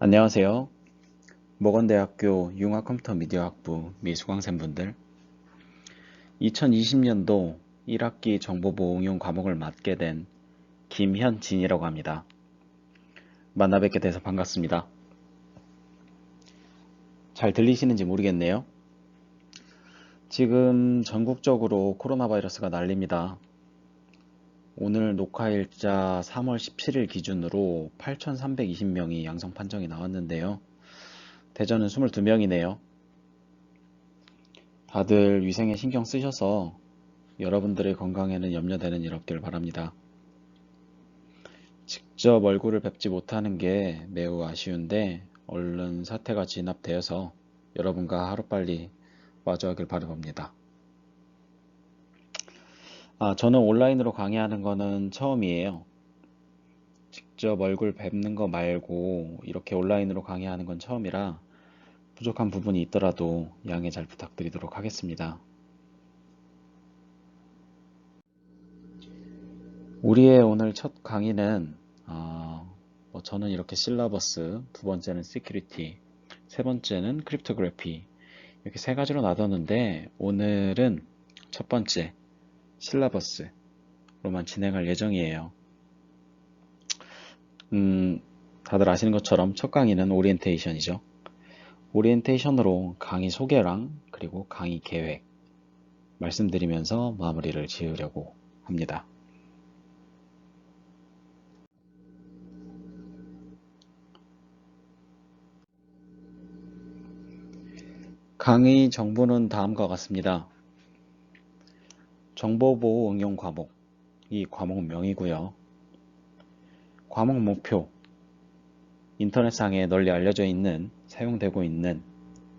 안녕하세요. 모건대학교 융합컴퓨터미디어학부 미수강생분들, 2020년도 1학기 정보보호 응용 과목을 맡게 된 김현진이라고 합니다. 만나 뵙게 돼서 반갑습니다. 잘 들리시는지 모르겠네요. 지금 전국적으로 코로나 바이러스가 난립니다. 오늘 녹화일자 3월 17일 기준으로 8,320명이 양성 판정이 나왔는데요. 대전은 22명이네요. 다들 위생에 신경 쓰셔서 여러분들의 건강에는 염려되는 일 없길 바랍니다. 직접 얼굴을 뵙지 못하는 게 매우 아쉬운데 얼른 사태가 진압되어서 여러분과 하루빨리 마주하길 바라봅니다. 저는 온라인으로 강의하는 거는 처음이에요. 직접 얼굴 뵙는 거 말고 이렇게 온라인으로 강의하는 건 처음이라 부족한 부분이 있더라도 양해 잘 부탁드리도록 하겠습니다. 우리의 오늘 첫 강의는 저는 이렇게 실러버스, 두 번째는 시큐리티, 세 번째는 크립토그래피 이렇게 세 가지로 나눴는데 오늘은 첫 번째 실러버스로만 진행할 예정이에요. 다들 아시는 것처럼 첫 강의는 오리엔테이션이죠. 오리엔테이션으로 강의 소개랑 그리고 강의 계획 말씀드리면서 마무리를 지으려고 합니다. 강의 정보는 다음과 같습니다. 정보보호 응용 과목, 이 과목명이고요. 과목 목표, 인터넷상에 널리 알려져 있는, 사용되고 있는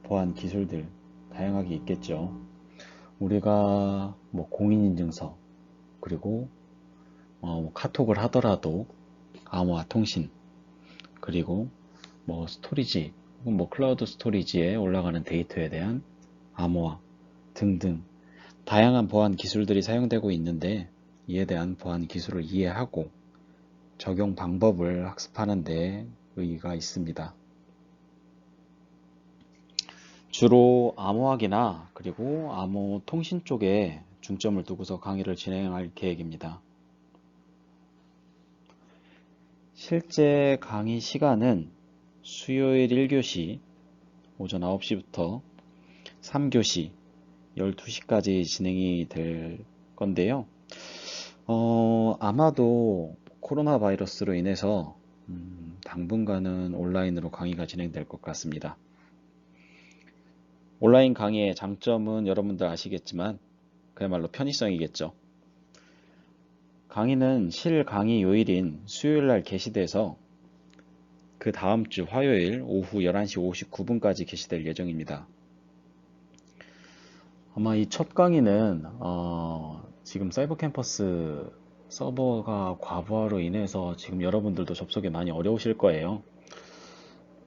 보안 기술들 다양하게 있겠죠. 우리가 공인인증서, 그리고 카톡을 하더라도 암호화 통신, 그리고 스토리지, 혹은 클라우드 스토리지에 올라가는 데이터에 대한 암호화 등등 다양한 보안 기술들이 사용되고 있는데 이에 대한 보안 기술을 이해하고 적용 방법을 학습하는 데 의의가 있습니다. 주로 암호학이나 그리고 암호 통신 쪽에 중점을 두고서 강의를 진행할 계획입니다. 실제 강의 시간은 수요일 1교시 오전 9시부터 3교시 12시까지 진행이 될 건데요. 아마도 코로나 바이러스로 인해서 당분간은 온라인으로 강의가 진행될 것 같습니다. 온라인 강의의 장점은 여러분들 아시겠지만 그야말로 편의성이겠죠. 강의는 실 강의 요일인 수요일날 게시돼서 그 다음 주 화요일 오후 11시 59분까지 게시될 예정입니다. 아마 이 첫 강의는 지금 사이버 캠퍼스 서버가 과부하로 인해서 지금 여러분들도 접속이 많이 어려우실 거예요.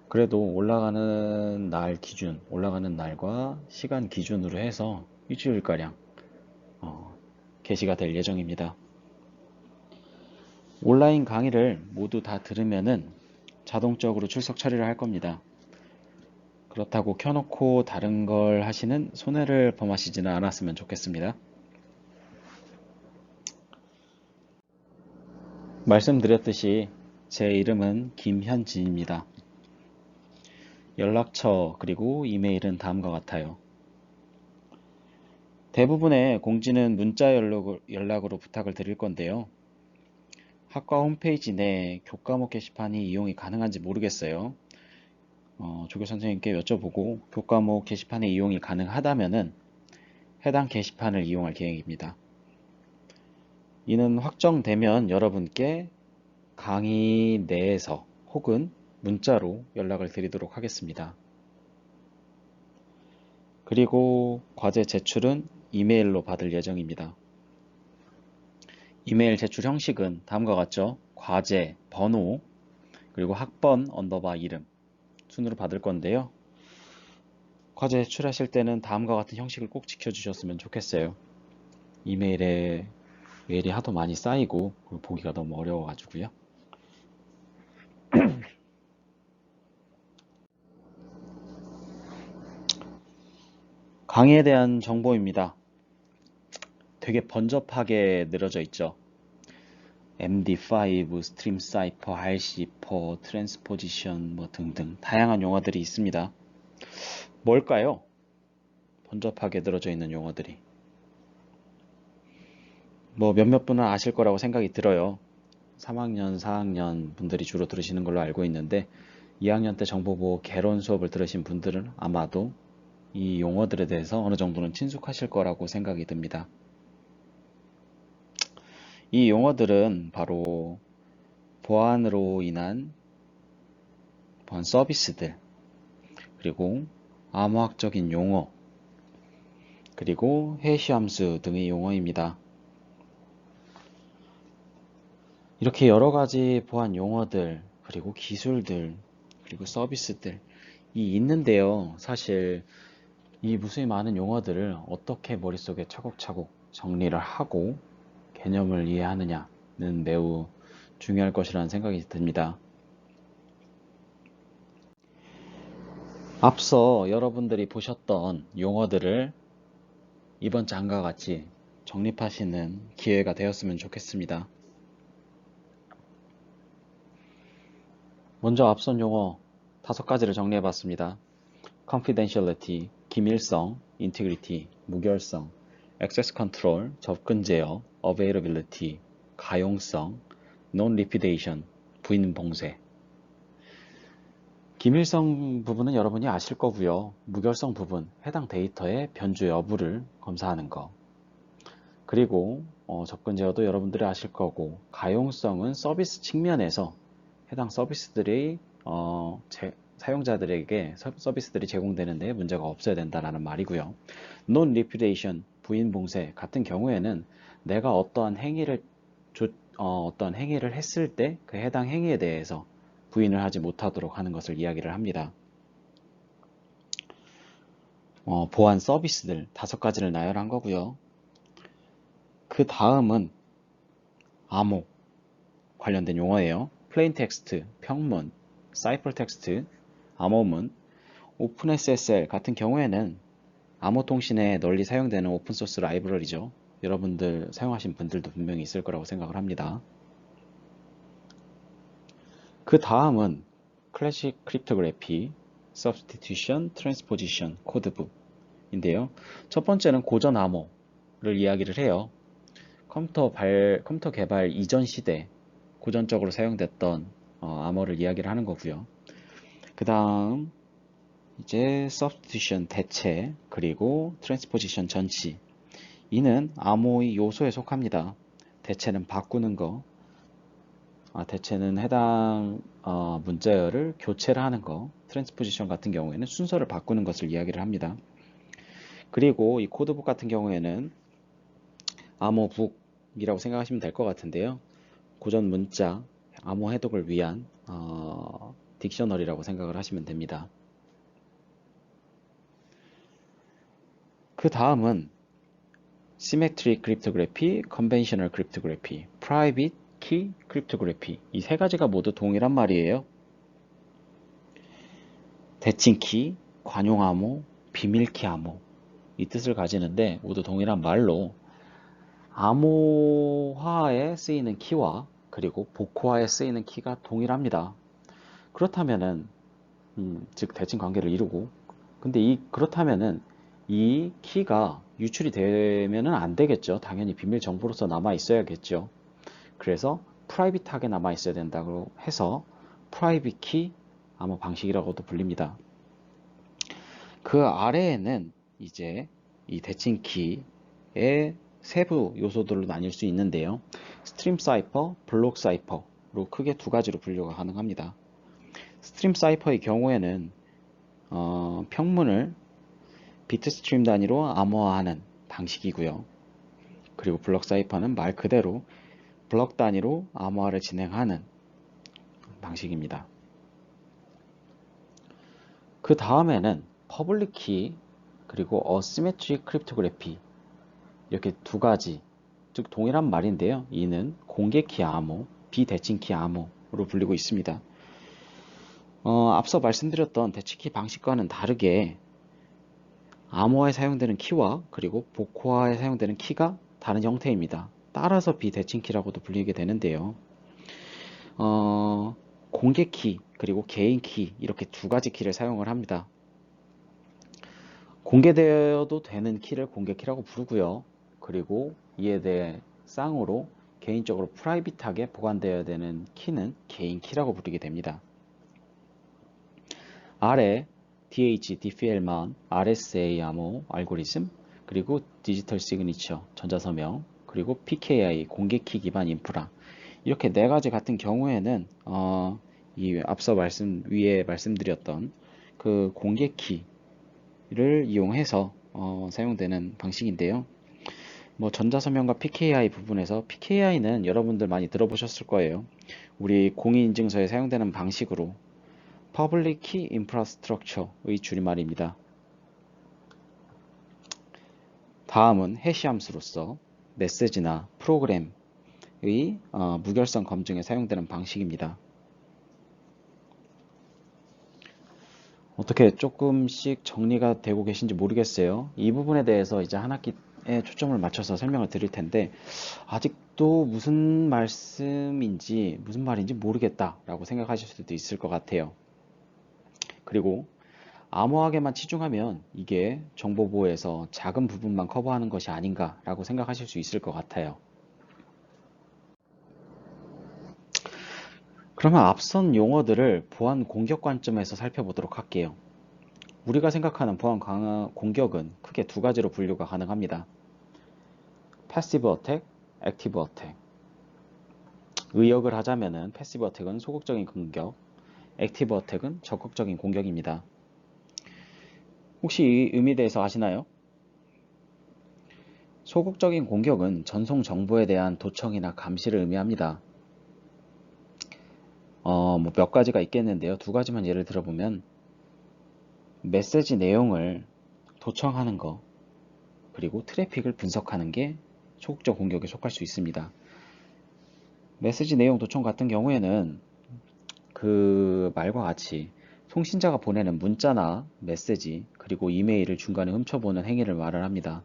그래도 올라가는 날 기준, 올라가는 날과 시간 기준으로 해서 일주일가량 게시가 될 예정입니다. 온라인 강의를 모두 다 들으면은 자동적으로 출석 처리를 할 겁니다. 그렇다고 켜놓고 다른 걸 하시는 손해를 범하시지는 않았으면 좋겠습니다. 말씀드렸듯이 제 이름은 김현진입니다. 연락처 그리고 이메일은 다음과 같아요. 대부분의 공지는 문자 연락으로 부탁을 드릴 건데요. 학과 홈페이지 내 교과목 게시판이 이용이 가능한지 모르겠어요. 조교 선생님께 여쭤보고 교과목 게시판에 이용이 가능하다면은 해당 게시판을 이용할 계획입니다. 이는 확정되면 여러분께 강의 내에서 혹은 문자로 연락을 드리도록 하겠습니다. 그리고 과제 제출은 이메일로 받을 예정입니다. 이메일 제출 형식은 다음과 같죠. 과제, 번호, 그리고 학번, 이름 순으로 받을 건데요. 과제 제출하실 때는 다음과 같은 형식을 꼭 지켜주셨으면 좋겠어요. 이메일에 메일이 하도 많이 쌓이고 보기가 너무 어려워가지고요. 강의에 대한 정보입니다. 되게 번잡하게 늘어져 있죠. MD5, 스트림 사이퍼, RC4, 트랜스포지션 뭐 등등 다양한 용어들이 있습니다. 뭘까요? 번잡하게 늘어져 있는 용어들이. 뭐 몇몇 분은 아실 거라고 생각이 들어요. 3학년, 4학년 분들이 주로 들으시는 걸로 알고 있는데 2학년 때 정보보호 개론 수업을 들으신 분들은 아마도 이 용어들에 대해서 어느 정도는 친숙하실 거라고 생각이 듭니다. 이 용어들은 바로 보안으로 인한 보안 서비스들, 그리고 암호학적인 용어, 그리고 해시함수 등의 용어입니다. 이렇게 여러 가지 보안 용어들, 그리고 기술들, 그리고 서비스들이 있는데요. 사실 이 무수히 많은 용어들을 어떻게 머릿속에 차곡차곡 정리를 하고 개념을 이해하느냐는 매우 중요할 것이라는 생각이 듭니다. 앞서 여러분들이 보셨던 용어들을 이번 장과 같이 정립하시는 기회가 되었으면 좋겠습니다. 먼저 앞선 용어 5가지를 정리해봤습니다. confidentiality, 기밀성, integrity, 무결성, access control, 접근 제어, availability, 가용성, non-repudiation, 부인 봉쇄. 기밀성 부분은 여러분이 아실 거고요. 무결성 부분, 해당 데이터의 변조 여부를 검사하는 거. 그리고 접근 제어도 여러분들이 아실 거고, 가용성은 서비스 측면에서 해당 서비스들이 사용자들에게 서비스들이 제공되는데 문제가 없어야 된다는 말이고요. Non-repudiation, 부인 봉쇄 같은 경우에는 내가 어떠한 행위를 했을 때 그 해당 행위에 대해서 부인을 하지 못하도록 하는 것을 이야기를 합니다. 보안 서비스들 5가지를 나열한 거고요. 그 다음은 암호 관련된 용어예요. 플레인 텍스트, 평문, 사이퍼 텍스트, 암호문, 오픈 SSL 같은 경우에는 암호통신에 널리 사용되는 오픈소스 라이브러리죠. 여러분들 사용하신 분들도 분명히 있을 거라고 생각을 합니다. 그 다음은 클래식 크립토그래피, substitution, transposition, 코드북인데요. 첫 번째는 고전 암호를 이야기를 해요. 컴퓨터 개발 이전 시대 고전적으로 사용됐던 암호를 이야기를 하는 거고요. 그 다음 이제 substitution 대체, 그리고 transposition 전치. 이는 암호의 요소에 속합니다. 대체는 바꾸는 거, 대체는 해당 문자열을 교체를 하는 거, 트랜스포지션 같은 경우에는 순서를 바꾸는 것을 이야기를 합니다. 그리고 이 코드북 같은 경우에는 암호북이라고 생각하시면 될 것 같은데요. 고전 문자, 암호 해독을 위한 딕셔너리라고 생각을 하시면 됩니다. 그 다음은 Symmetric Cryptography, Conventional Cryptography, Private Key Cryptography. 이 3가지가 모두 동일한 말이에요. 대칭키, 관용암호, 비밀키 암호. 이 뜻을 가지는데 모두 동일한 말로 암호화에 쓰이는 키와 그리고 복호화에 쓰이는 키가 동일합니다. 그렇다면은 즉 대칭 관계를 이루고, 근데 그렇다면은 이 키가 유출이 되면은 안 되겠죠. 당연히 비밀 정보로서 남아 있어야겠죠. 그래서 프라이빗하게 남아 있어야 된다고 해서 프라이빗 키 암호 방식이라고도 불립니다. 그 아래에는 이제 이 대칭 키의 세부 요소들로 나뉠 수 있는데요. 스트림 사이퍼, 블록 사이퍼로 크게 2가지로 분류가 가능합니다. 스트림 사이퍼의 경우에는 평문을 비트 스트림 단위로 암호화하는 방식이고요. 그리고 블록 사이퍼는 말 그대로 블록 단위로 암호화를 진행하는 방식입니다. 그 다음에는 퍼블릭 키 그리고 어시메트릭 크립토그래피, 이렇게 2가지, 즉 동일한 말인데요. 이는 공개 키 암호, 비대칭 키 암호로 불리고 있습니다. 앞서 말씀드렸던 대칭 키 방식과는 다르게 암호화에 사용되는 키와 그리고 복호화에 사용되는 키가 다른 형태입니다. 따라서 비대칭키라고도 불리게 되는데요. 공개키 그리고 개인키 이렇게 두 가지 키를 사용을 합니다. 공개되어도 되는 키를 공개키라고 부르고요. 그리고 이에 대해 쌍으로 개인적으로 프라이빗하게 보관되어야 되는 키는 개인키라고 부르게 됩니다. 아래 DH, differ만, RSA 암호 알고리즘, 그리고 디지털 시그니처, 전자서명, 그리고 PKI, 공개키 기반 인프라 이렇게 네 가지 같은 경우에는 이 앞서 위에 말씀드렸던 그 공개키를 이용해서 사용되는 방식인데요. 뭐 전자서명과 PKI 부분에서 PKI는 여러분들 많이 들어보셨을 거예요. 우리 공인인증서에 사용되는 방식으로 Public Key Infrastructure의 줄임말입니다. 다음은 해시 함수로서 메시지나 프로그램의 무결성 검증에 사용되는 방식입니다. 어떻게 조금씩 정리가 되고 계신지 모르겠어요. 이 부분에 대해서 이제 한 학기에 초점을 맞춰서 설명을 드릴 텐데 아직도 무슨 말씀인지 무슨 말인지 모르겠다라고 생각하실 수도 있을 것 같아요. 그리고 암호학에만 치중하면 이게 정보보호에서 작은 부분만 커버하는 것이 아닌가라고 생각하실 수 있을 것 같아요. 그러면 앞선 용어들을 보안 공격 관점에서 살펴보도록 할게요. 우리가 생각하는 보안 공격은 크게 두 가지로 분류가 가능합니다. 패시브 어택, 액티브 어택. 의역을 하자면은 패시브 어택은 소극적인 공격, 액티브 어택은 적극적인 공격입니다. 혹시 이 의미에 대해서 아시나요? 소극적인 공격은 전송 정보에 대한 도청이나 감시를 의미합니다. 뭐 몇 가지가 있겠는데요. 두 가지만 예를 들어보면 메시지 내용을 도청하는 거, 그리고 트래픽을 분석하는 게 소극적 공격에 속할 수 있습니다. 메시지 내용 도청 같은 경우에는 그 말과 같이 송신자가 보내는 문자나 메시지, 그리고 이메일을 중간에 훔쳐보는 행위를 말을 합니다.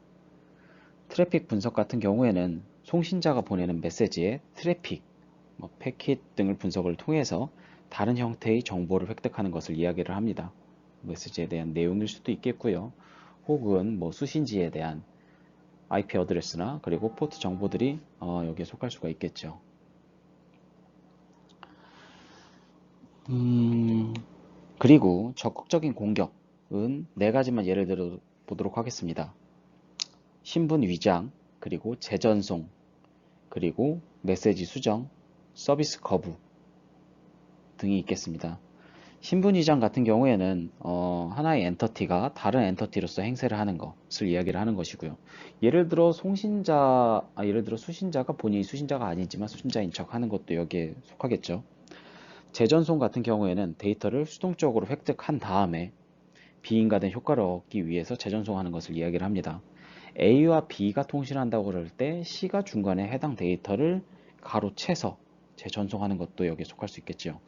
트래픽 분석 같은 경우에는 송신자가 보내는 메시지의 트래픽, 패킷 등을 분석을 통해서 다른 형태의 정보를 획득하는 것을 이야기를 합니다. 메시지에 대한 내용일 수도 있겠고요. 혹은 수신지에 대한 IP 어드레스나 그리고 포트 정보들이 여기에 속할 수가 있겠죠. 그리고 적극적인 공격은 네 가지만 예를 들어 보도록 하겠습니다. 신분 위장, 그리고 재전송, 그리고 메시지 수정, 서비스 거부 등이 있겠습니다. 신분 위장 같은 경우에는 하나의 엔터티가 다른 엔터티로서 행세를 하는 것을 이야기를 하는 것이고요. 예를 들어 수신자가 본인이 수신자가 아니지만 수신자인 척 하는 것도 여기에 속하겠죠. 재전송 같은 경우에는 데이터를 수동적으로 획득한 다음에 비인가된 효과를 얻기 위해서 재전송하는 것을 이야기를 합니다. A와 B가 통신한다고 그럴 때 C가 중간에 해당 데이터를 가로채서 재전송하는 것도 여기에 속할 수 있겠죠.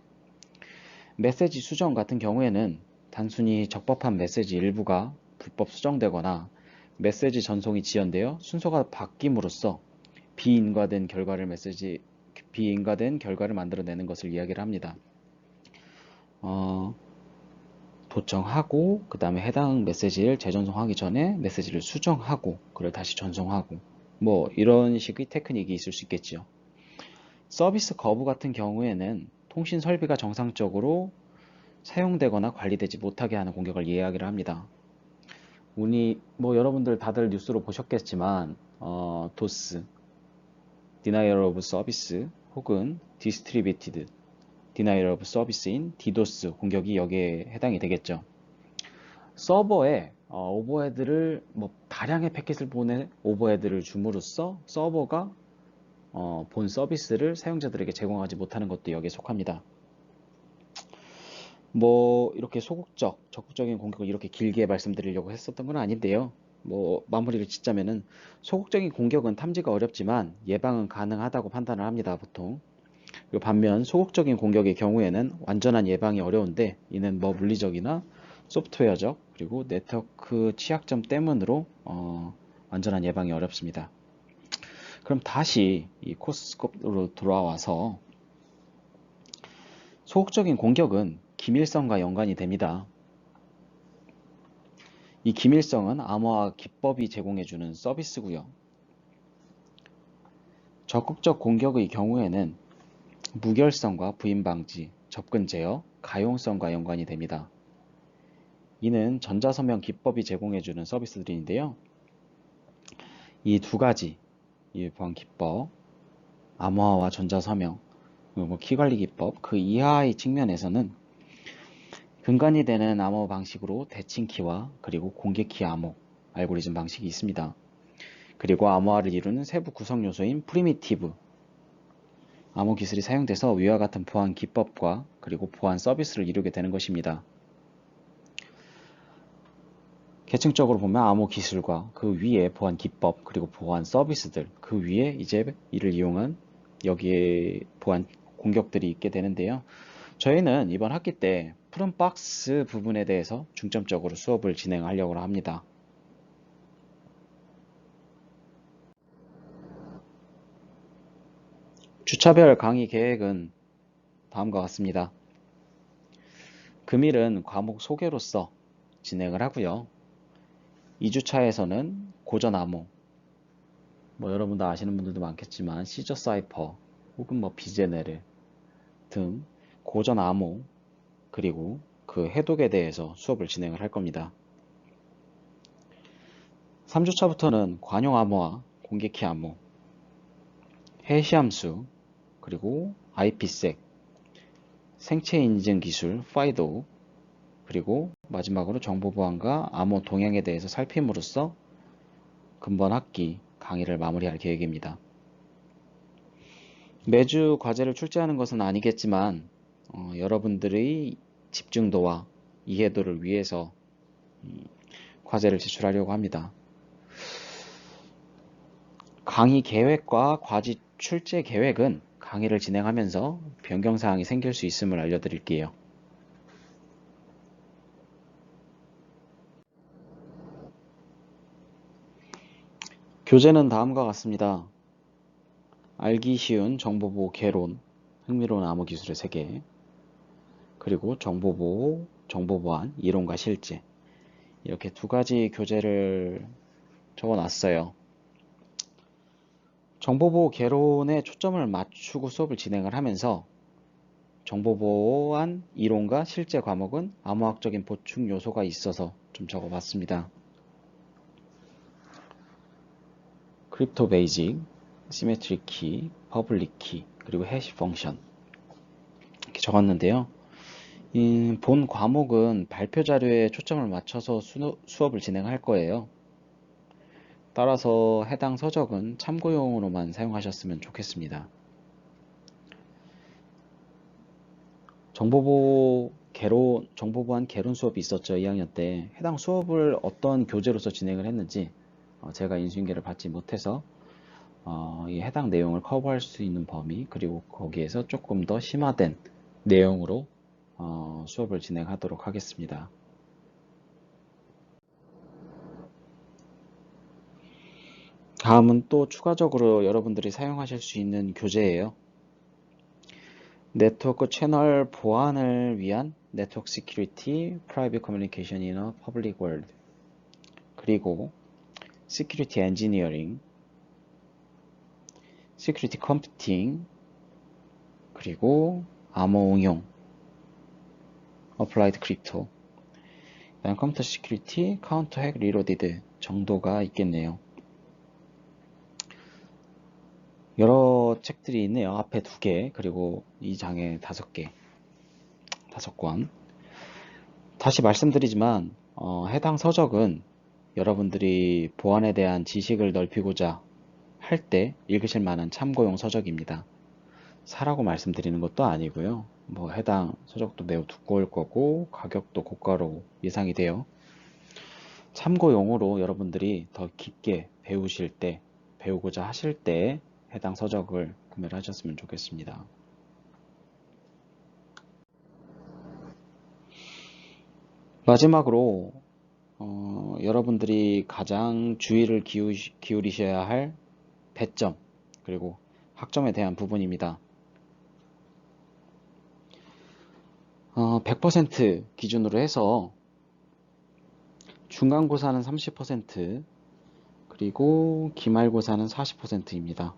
메시지 수정 같은 경우에는 단순히 적법한 메시지 일부가 불법 수정되거나 메시지 전송이 지연되어 순서가 바뀜으로써 비인가된 결과를 만들어내는 것을 이야기를 합니다. 도청하고 그 다음에 해당 메시지를 재전송하기 전에 메시지를 수정하고 그걸 다시 전송하고 이런 식의 테크닉이 있을 수 있겠죠. 서비스 거부 같은 경우에는 통신 설비가 정상적으로 사용되거나 관리되지 못하게 하는 공격을 이야기를 합니다. 여러분들 다들 뉴스로 보셨겠지만 DOS, Denial of Service 혹은 Distributed Denial of Service인 DDoS 공격이 여기에 해당이 되겠죠. 서버에 오버헤드를 다량의 패킷을 보내 오버헤드를 줌으로써 서버가 본 서비스를 사용자들에게 제공하지 못하는 것도 여기에 속합니다. 이렇게 적극적인 공격을 이렇게 길게 말씀드리려고 했었던 건 아닌데요. 마무리를 짓자면은 소극적인 공격은 탐지가 어렵지만 예방은 가능하다고 판단을 합니다, 보통. 반면 소극적인 공격의 경우에는 완전한 예방이 어려운데 이는 물리적이나 소프트웨어적 그리고 네트워크 취약점 때문으로 완전한 예방이 어렵습니다. 그럼 다시 이 코스스코프로 돌아와서 소극적인 공격은 기밀성과 연관이 됩니다. 이 기밀성은 암호화 기법이 제공해주는 서비스고요. 적극적 공격의 경우에는 무결성과 부인 방지, 접근 제어, 가용성과 연관이 됩니다. 이는 전자서명 기법이 제공해주는 서비스들인데요. 이 두 가지, 이 보안 기법, 암호화와 전자서명, 그리고 키관리 기법, 그 이하의 측면에서는 근간이 되는 암호 방식으로 대칭키와 그리고 공개키 암호, 알고리즘 방식이 있습니다. 그리고 암호화를 이루는 세부 구성 요소인 프리미티브, 암호 기술이 사용돼서 위와 같은 보안 기법과 그리고 보안 서비스를 이루게 되는 것입니다. 계층적으로 보면 암호 기술과 그 위에 보안 기법 그리고 보안 서비스들 그 위에 이제 이를 이용한 여기에 보안 공격들이 있게 되는데요. 저희는 이번 학기 때 푸른 박스 부분에 대해서 중점적으로 수업을 진행하려고 합니다. 주차별 강의 계획은 다음과 같습니다. 금일은 과목 소개로서 진행을 하고요. 2주차에서는 고전 암호, 여러분도 아시는 분들도 많겠지만 시저 사이퍼 혹은 비제네르 등 고전 암호 그리고 그 해독에 대해서 수업을 진행을 할 겁니다. 3주차부터는 관용 암호와 공개키 암호, 해시함수, 그리고 IPsec, 생체 인증 기술, FIDO, 그리고 마지막으로 정보 보안과 암호 동향에 대해서 살핌으로써 금번 학기 강의를 마무리할 계획입니다. 매주 과제를 출제하는 것은 아니겠지만 여러분들의 집중도와 이해도를 위해서 과제를 제출하려고 합니다. 강의 계획과 과제 출제 계획은 강의를 진행하면서 변경사항이 생길 수 있음을 알려드릴게요. 교재는 다음과 같습니다. 알기 쉬운 정보보호 개론, 흥미로운 암호기술의 세계, 그리고 정보보호, 정보보안, 이론과 실제 이렇게 두 가지 교재를 적어놨어요. 정보보호 개론에 초점을 맞추고 수업을 진행을 하면서 정보보안 이론과 실제 과목은 암호학적인 보충 요소가 있어서 좀 적어봤습니다. 크립토 베이직, 시메트릭 키, 퍼블릭 키, 그리고 해시 펑션 이렇게 적었는데요. 본 과목은 발표 자료에 초점을 맞춰서 수업을 진행할 거예요. 따라서 해당 서적은 참고용으로만 사용하셨으면 좋겠습니다. 정보보안 개론 수업이 있었죠. 2학년 때. 해당 수업을 어떤 교재로서 진행을 했는지 제가 인수인계를 받지 못해서 이 해당 내용을 커버할 수 있는 범위 그리고 거기에서 조금 더 심화된 내용으로 수업을 진행하도록 하겠습니다. 다음은 또 추가적으로 여러분들이 사용하실 수 있는 교재예요. 네트워크 채널 보안을 위한 네트워크 시큐리티, 프라이빗 커뮤니케이션 인 어 퍼블릭 월드, 그리고 시큐리티 엔지니어링, 시큐리티 컴퓨팅, 그리고 암호 응용, 어플라이드 크립토, 컴퓨터 시큐리티, 카운터 핵 리로디드 정도가 있겠네요. 여러 책들이 있네요. 앞에 2개, 그리고 이 장에 5개, 5권. 다시 말씀드리지만 해당 서적은 여러분들이 보안에 대한 지식을 넓히고자 할 때 읽으실 만한 참고용 서적입니다. 사라고 말씀드리는 것도 아니고요. 해당 서적도 매우 두꺼울 거고 가격도 고가로 예상이 돼요. 참고용으로 여러분들이 더 깊게 배우고자 하실 때 해당 서적을 구매를 하셨으면 좋겠습니다. 마지막으로 여러분들이 가장 주의를 기울이셔야 할 배점 그리고 학점에 대한 부분입니다. 100% 기준으로 해서 중간고사는 30%, 그리고 기말고사는 40%입니다.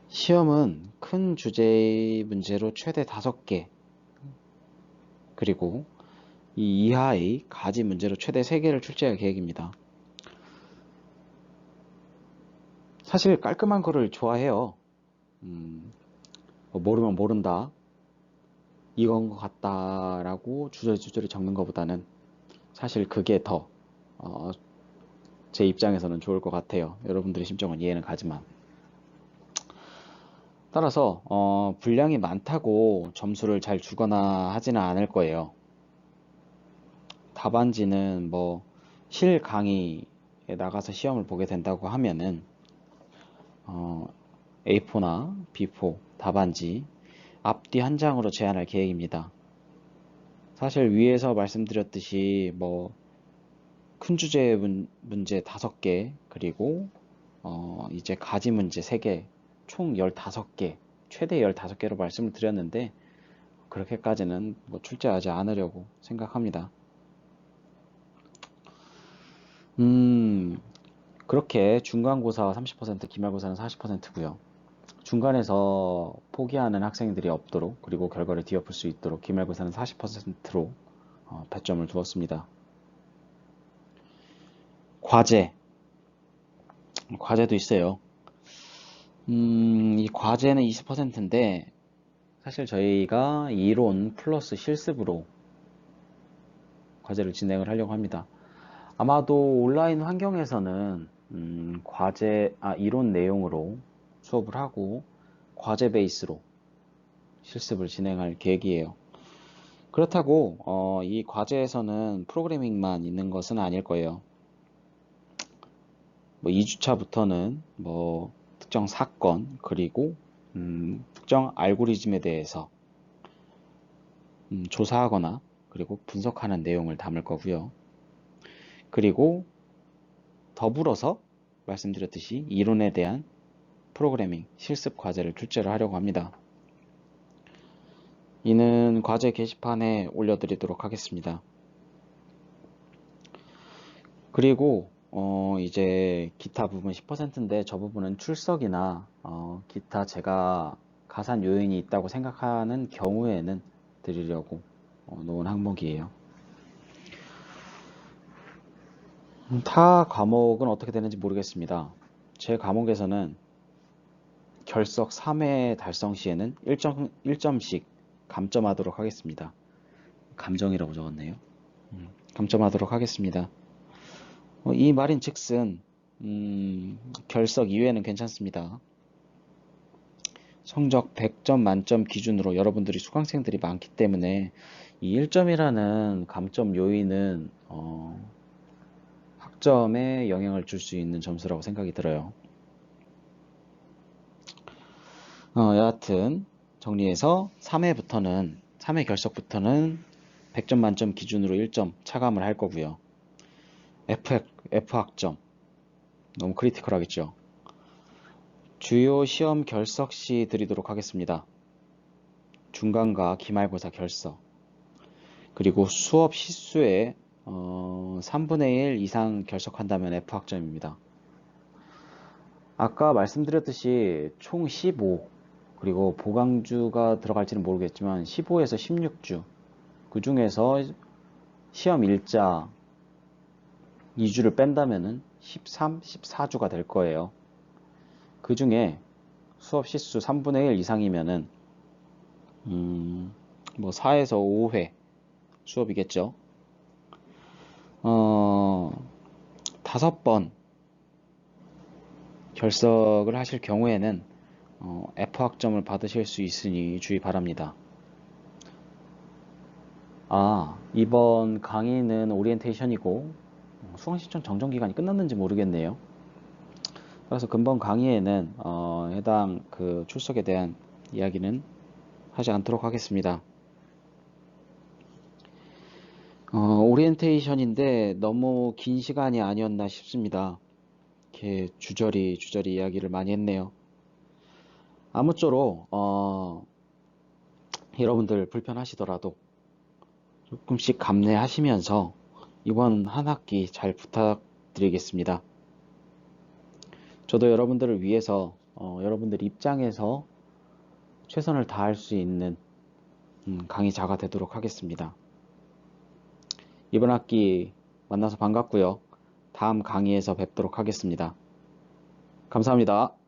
시험은 큰 주제의 문제로 최대 5개, 그리고 이 이하의 가지 문제로 최대 3개를 출제할 계획입니다. 사실 깔끔한 거를 좋아해요. 모르면 모른다, 이건 것 같다라고 주저리 적는 것보다는 사실 그게 더 제 입장에서는 좋을 것 같아요. 여러분들의 심정은 이해는 가지만. 따라서 분량이 많다고 점수를 잘 주거나 하지는 않을 거예요. 답안지는 뭐 실 강의에 나가서 시험을 보게 된다고 하면은 A4나 B4 답안지 앞뒤 한 장으로 제한할 계획입니다. 사실 위에서 말씀드렸듯이 뭐 큰 주제 문제 5개, 그리고 이제 가지 문제 3개, 총 15개, 최대 15개로 말씀을 드렸는데 그렇게까지는 뭐 출제하지 않으려고 생각합니다. 그렇게 중간고사 30%, 기말고사는 40%고요. 중간에서 포기하는 학생들이 없도록, 그리고 결과를 뒤엎을 수 있도록 기말고사는 40%로 배점을 두었습니다. 과제도 있어요. 이 과제는 20%인데 사실 저희가 이론 플러스 실습으로 과제를 진행을 하려고 합니다. 아마도 온라인 환경에서는 이론 내용으로 수업을 하고 과제 베이스로 실습을 진행할 계획이에요. 그렇다고 이 과제에서는 프로그래밍만 있는 것은 아닐 거예요. 뭐 2주차부터는 뭐 특정 사건, 그리고 특정 알고리즘에 대해서 조사하거나 그리고 분석하는 내용을 담을 거고요. 그리고 더불어서 말씀드렸듯이 이론에 대한 프로그래밍 실습 과제를 출제를 하려고 합니다. 이는 과제 게시판에 올려드리도록 하겠습니다. 그리고 이제 기타 부분 10%인데 저 부분은 출석이나 기타 제가 가산 요인이 있다고 생각하는 경우에는 드리려고 놓은 항목이에요. 타 과목은 어떻게 되는지 모르겠습니다. 제 과목에서는 결석 3회 달성 시에는 1점씩 감점하도록 하겠습니다. 감정이라고 적었네요. 감점하도록 하겠습니다. 이 말인 즉슨 결석 이외에는 괜찮습니다. 성적 100점 만점 기준으로 여러분들이 수강생들이 많기 때문에 이 1점이라는 감점 요인은 학점에 영향을 줄 수 있는 점수라고 생각이 들어요. 여하튼 정리해서 3회 결석부터는 100점 만점 기준으로 1점 차감을 할 거고요. F 학점 너무 크리티컬하겠죠. 주요 시험 결석 시 드리도록 하겠습니다. 중간과 기말고사 결석, 그리고 수업 시수의 3분의 1 이상 결석한다면 F 학점입니다. 아까 말씀드렸듯이 총 15, 그리고 보강주가 들어갈지는 모르겠지만 15에서 16주, 그 중에서 시험 일자 2주를 뺀다면은 13, 14주가 될 거예요. 그 중에 수업 시수 3분의 1 이상이면은 뭐 4에서 5회 수업이겠죠. 5번 결석을 하실 경우에는 F 학점을 받으실 수 있으니 주의 바랍니다. 이번 강의는 오리엔테이션이고 수강 신청 정정 기간이 끝났는지 모르겠네요. 그래서 근본 강의에는 해당 그 출석에 대한 이야기는 하지 않도록 하겠습니다. 오리엔테이션인데 너무 긴 시간이 아니었나 싶습니다. 이렇게 주저리 이야기를 많이 했네요. 아무쪼록, 여러분들 불편하시더라도 조금씩 감내하시면서 이번 한 학기 잘 부탁드리겠습니다. 저도 여러분들을 위해서, 여러분들 입장에서 최선을 다할 수 있는 강의자가 되도록 하겠습니다. 이번 학기 만나서 반갑고요. 다음 강의에서 뵙도록 하겠습니다. 감사합니다.